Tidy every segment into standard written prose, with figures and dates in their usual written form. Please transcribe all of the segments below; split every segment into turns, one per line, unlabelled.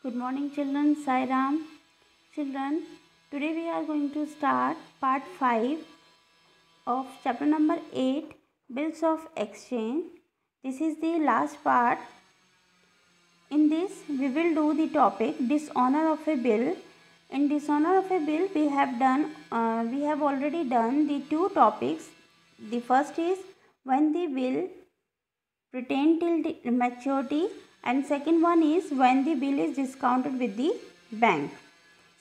Good morning children, Sai Ram. Children, today we are going to start part 5 of chapter number 8, Bills of Exchange. This is the last part. In this we will do the topic dishonor of a bill. In dishonor of a bill we have already done the two topics. The first is when the bill retained till maturity, and second one is when the bill is discounted with the bank.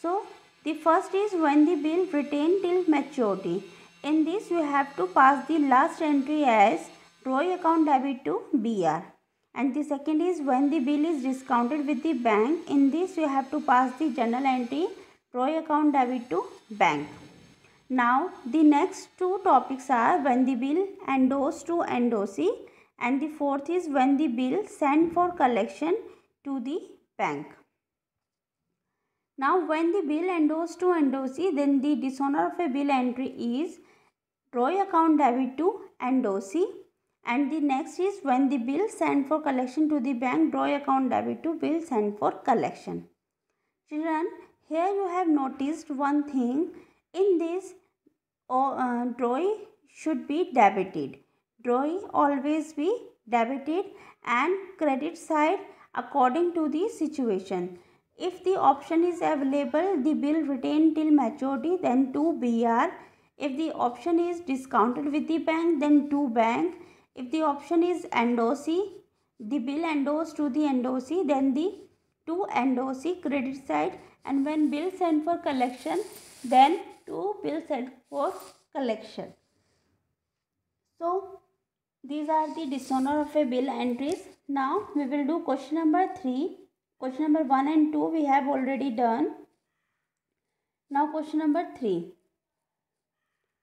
So the first is when the bill retained till maturity. In this you have to pass the last entry as drawing account debit to BR, and the second is when the bill is discounted with the bank. In this you have to pass the journal entry drawing account debit to bank. Now the next two topics are when the bill endorsed to endorsee, and the fourth is when the bill sent for collection to the bank. Now when the bill endorsed to endorsee, then the dishonor of a bill entry is drawing account debit to endorsee, and the next is when the bill sent for collection to the bank, drawing account debit to bill sent for collection. Children, here you have noticed one thing. In this drawing should be debited. Drawing always be debited, and credit side according to the situation. If the option is available, the bill retained till maturity, then to BR. If the option is discounted with the bank, then to bank. If the option is endorsee, the bill endorsed to the endorsee, then the to endorsee credit side, and when bill sent for collection, then to bill sent for collection. So these are the dishonor of a bill entries. Now we will do question number 3. Question number 1 and 2 we have already done. Now question number 3.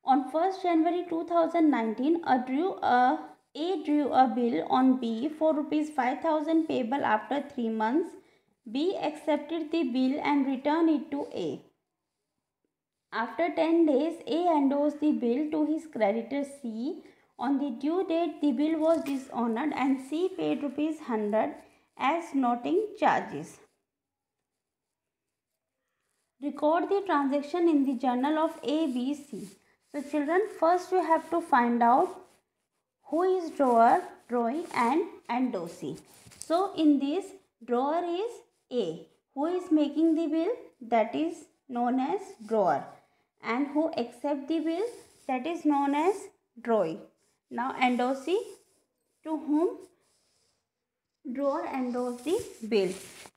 On 1st January 2019, A drew a bill on B for ₹5,000 payable after 3 months. B accepted the bill and returned it to A. After 10 days, A endorsed the bill to his creditor C. On the due date, the bill was dishonored and C paid ₹100 as noting charges. Record the transaction in the journal of ABC. So children, first you have to find out who is drawer, drawing and endorsee. So in this, drawer is A. Who is making the bill? That is known as drawer. And who accept the bill? That is known as drawing. Now endorsee, to whom drawer endorsed the bill,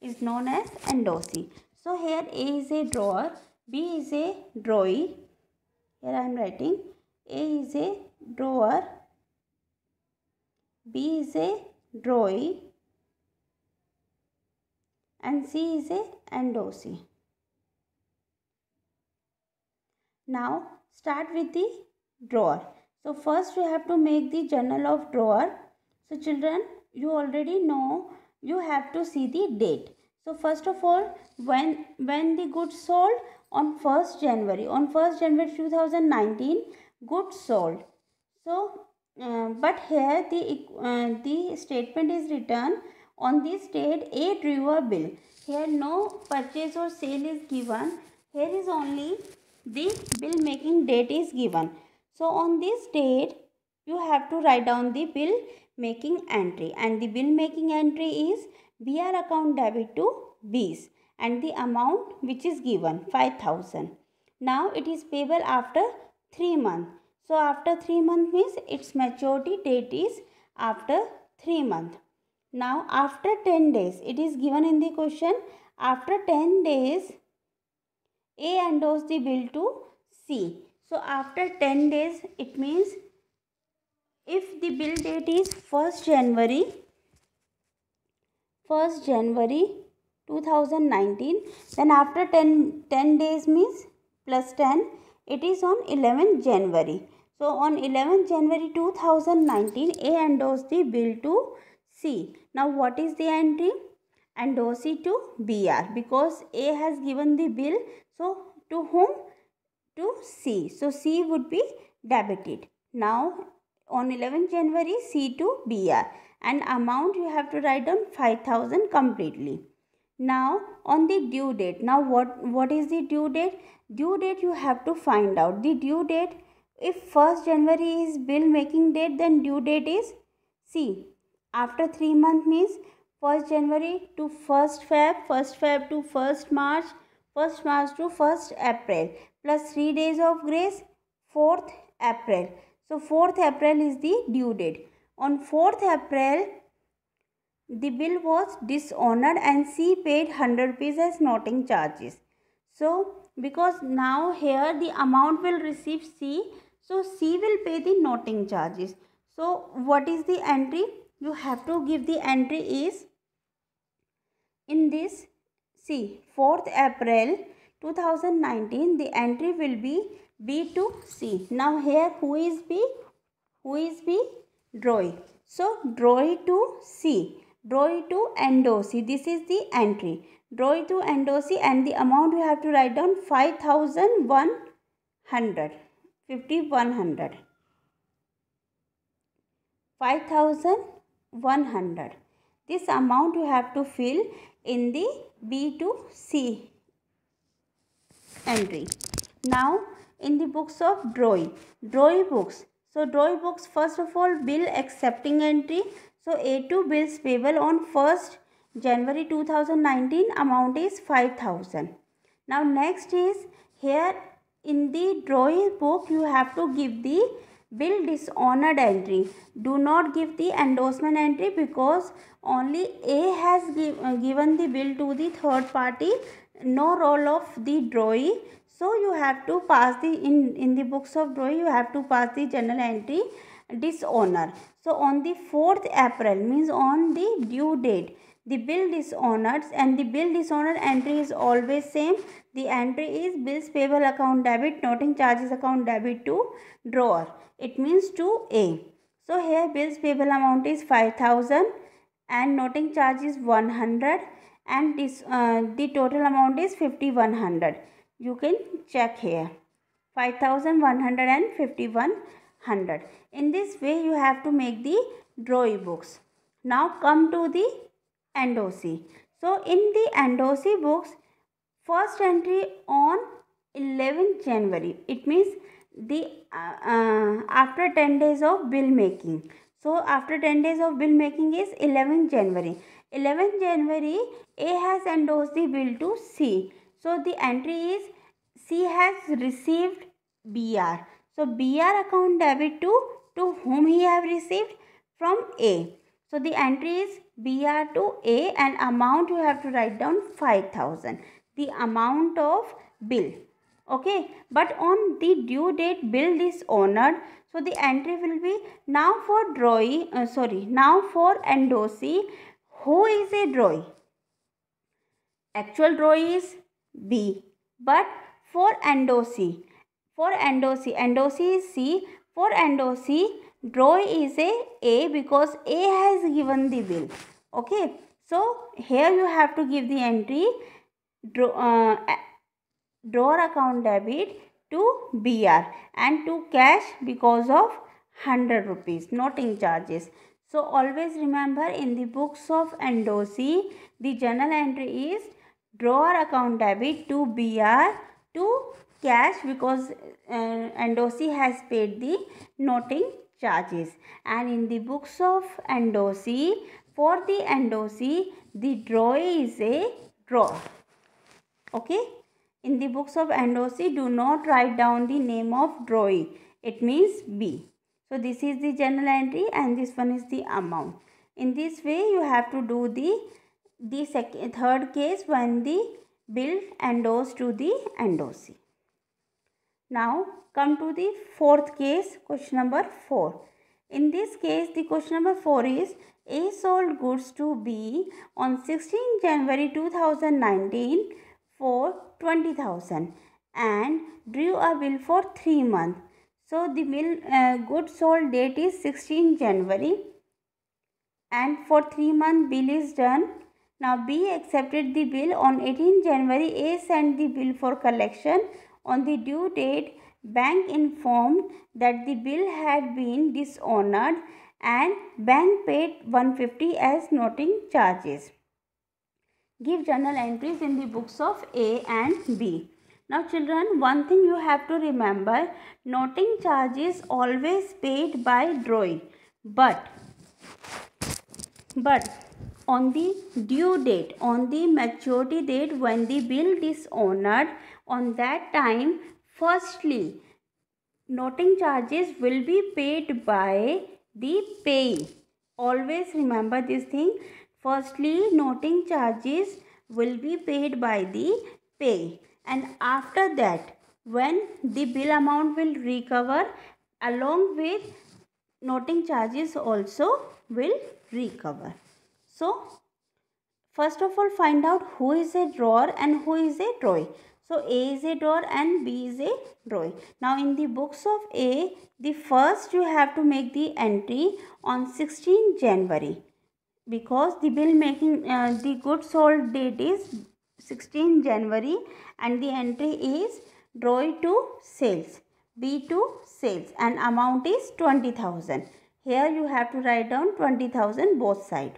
is known as endorsee. So here A is a drawer, B is a drawee. Here I am writing A is a drawer, B is a drawee, and C is a endorsee. Now start with the drawer. So first you have to make the journal of drawer. So children, you already know you have to see the date. So first of all, when the goods sold on 1st January. On 1st January 2019, goods sold. So but here the statement is written on this date A drew a bill. Here no purchase or sale is given. Here is only the bill making date is given. So on this date you have to write down the bill making entry, and the bill making entry is BR account debit to B's, and the amount which is given 5,000. Now it is payable after 3 months. So after 3 months means its maturity date is after 3 months. Now after 10 days, it is given in the question, after 10 days A endorsed the bill to C. So after 10 days, it means if the bill date is 1st January 2019, then after 10 days means plus 10, it is on 11th January. So on 11th January 2019, A endorsed the bill to C. Now what is the entry? Endorsee to BR, because A has given the bill. So to whom? To C. So C would be debited. Now on 11th January, C to BR, and amount you have to write down 5,000 completely. Now on the due date, now what is the due date? Due date you have to find out the due date. If 1st January is bill making date, then due date is C. After 3 months means 1st January to 1st Feb, 1st Feb to 1st March, 1st March to 1st April, plus 3 days of grace, 4th April. So 4th April is the due date. On 4th April, the bill was dishonored and C paid 100 rupees as noting charges. So because now here the amount will receive C, so C will pay the noting charges. So what is the entry? You have to give the entry is in this C 4th April 2019, the entry will be B to C. Now here who is B? Who is B? DROI. So DROI to C. DROI to NDOC. This is the entry. DROI to NDOC, and the amount you have to write down 5,100. 5,100. 5,100. This amount you have to fill in the B to C entry. Now in the books of DROI books. So DROI books, first of all, bill accepting entry. So A2 bills payable on 1st January 2019, amount is 5,000. Now next is here in the DROI book you have to give the bill dishonored entry. Do not give the endorsement entry because only A has given the bill to the third party, no role of the DROI. So you have to pass the in the books of DROI you have to pass the journal entry dishonor. So on the 4th April means on the due date, the bill dishonored, and the bill dishonored entry is always same. The entry is bills payable account debit, noting charges account debit to drawer. It means to A. So here bills payable amount is 5,000 and noting charge is 100, and this the total amount is 5,100. You can check here 5,100 and 5,100. In this way you have to make the DROI books. Now come to the NDOC. So in the NDOC books, first entry on 11th January. It means the after 10 days of bill making. So after 10 days of bill making is 11th January. 11th January A has endorsed the bill to C. So the entry is C has received BR. So BR account debit to whom he have received? From A. So the entry is BR to A, and amount you have to write down 5,000. The amount of bill. Okay. But on the due date bill dishonored. So the entry will be now for DROI. Now for NDOC. Who is a DROI? Actual DROI is B. But for NDOC. NDOC is C. For NDOC, DROI is A because A has given the bill. Okay. So here you have to give the entry drawer account debit to BR and to cash because of 100 rupees noting charges. So always remember, in the books of NDOC, the journal entry is drawer account debit to BR to cash because NDOC has paid the noting charges. And in the books of NDOC, for the NDOC, the DROI is a drawer. Okay. In the books of NDOC, do not write down the name of DROI. It means B. So this is the journal entry and this one is the amount. In this way, you have to do the third case when the bill endorsed to the NDOC. Now come to the fourth case, question number 4. In this case, the question number 4 is A sold goods to B on 16 January 2019 for 20,000 and drew a bill for 3 months. So the bill goods sold date is 16 January and for 3 months bill is done. Now B accepted the bill on 18 January. A sent the bill for collection. On the due date, bank informed that the bill had been dishonored and bank paid 150 as noting charges. give journal entries in the books of A and B. Now children, one thing you have to remember, noting charge is always paid by drawing, but on the due date, on the maturity date when the bill is honored, on that time, firstly, noting charges will be paid by the payee. Always remember this thing. Firstly, noting charges will be paid by the payee, and after that, when the bill amount will recover, along with noting charges also will recover. So, first of all, find out who is a drawer and who is a drawee. So, A is a drawer and B is a drawee. Now, in the books of A, the first you have to make the entry on 16 January because the bill making, the goods sold date is 16 January and the entry is drawee to sales, B to sales, and amount is 20,000. Here you have to write down 20,000 both sides.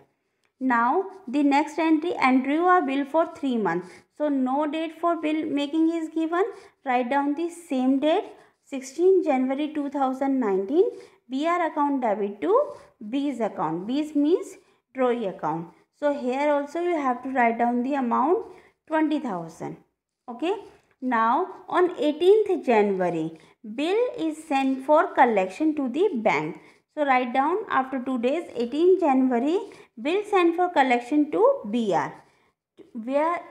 Now the next entry, drew a bill for 3 months. So no date for bill making is given. Write down the same date, 16 January 2019. BR account debit to B's account. B's means drawee account. So here also you have to write down the amount 20,000. Okay. Now on 18th January, bill is sent for collection to the bank. So write down after 2 days, 18 January, bill sent for collection to BR. Where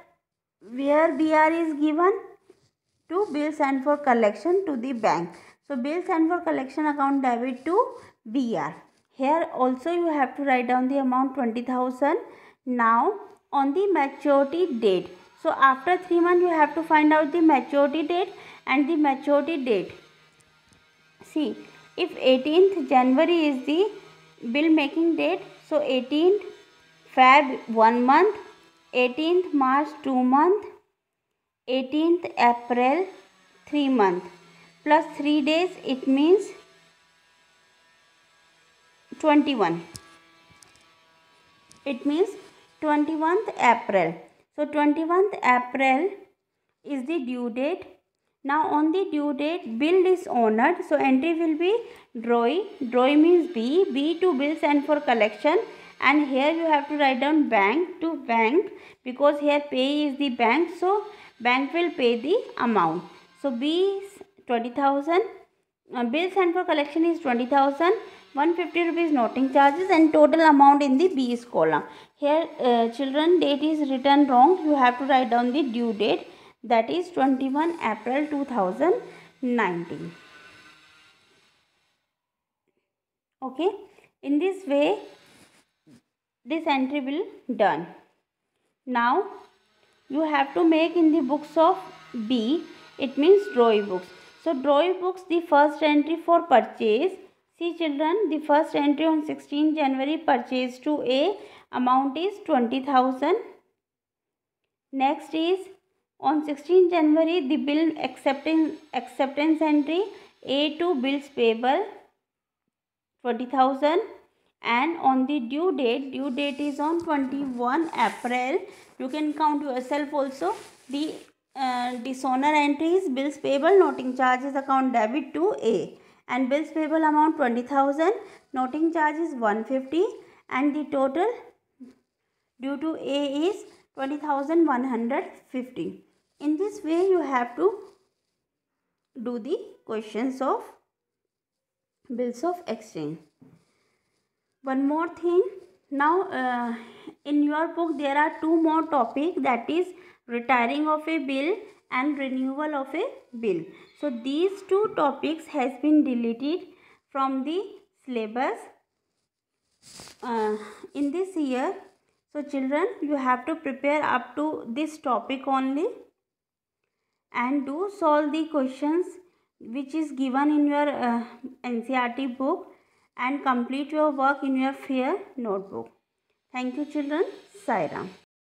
BR is given? To bill sent for collection to the bank. So bill sent for collection account debit to BR. Here also you have to write down the amount 20,000. Now on the maturity date. So after 3 months you have to find out the maturity date, and the maturity date. See, if 18th January is the bill making date, so 18th Feb 1 month, 18th March 2 month, 18th April 3 month, plus 3 days, it means 21. It means 21st April. So 21st April is the due date. Now on the due date, bill is honored. So entry will be drawee. Drawee means B. B to bill sent for collection. And here you have to write down bank to bank, because here pay is the bank. So bank will pay the amount. So B is 20,000. Bill sent for collection is 20,000. 150 rupees noting charges, and total amount in the B's column. Here children, date is written wrong. You have to write down the due date. That is 21 April 2019. Okay. In this way, this entry will done. Now, you have to make in the books of B. It means drawee books. So, drawee books, the first entry for purchase. See children, the first entry on 16 January, purchase to A. Amount is 20,000. Next is on 16 January, the bill acceptance entry, A to bills payable 20,000, and on the due date is on 21 April. You can count yourself also. The dishonor entry is bills payable, noting charges account debit to A, and bills payable amount 20,000, noting charges 150, and the total due to A is 20,150. In this way, you have to do the questions of bills of exchange. One more thing. Now, in your book, there are 2 more topics, that is retiring of a bill and renewal of a bill. So, these 2 topics has been deleted from the syllabus in this year. So, children, you have to prepare up to this topic only, and do solve the questions which is given in your NCERT book, and complete your work in your FAIR notebook. Thank you children. Sai Ram.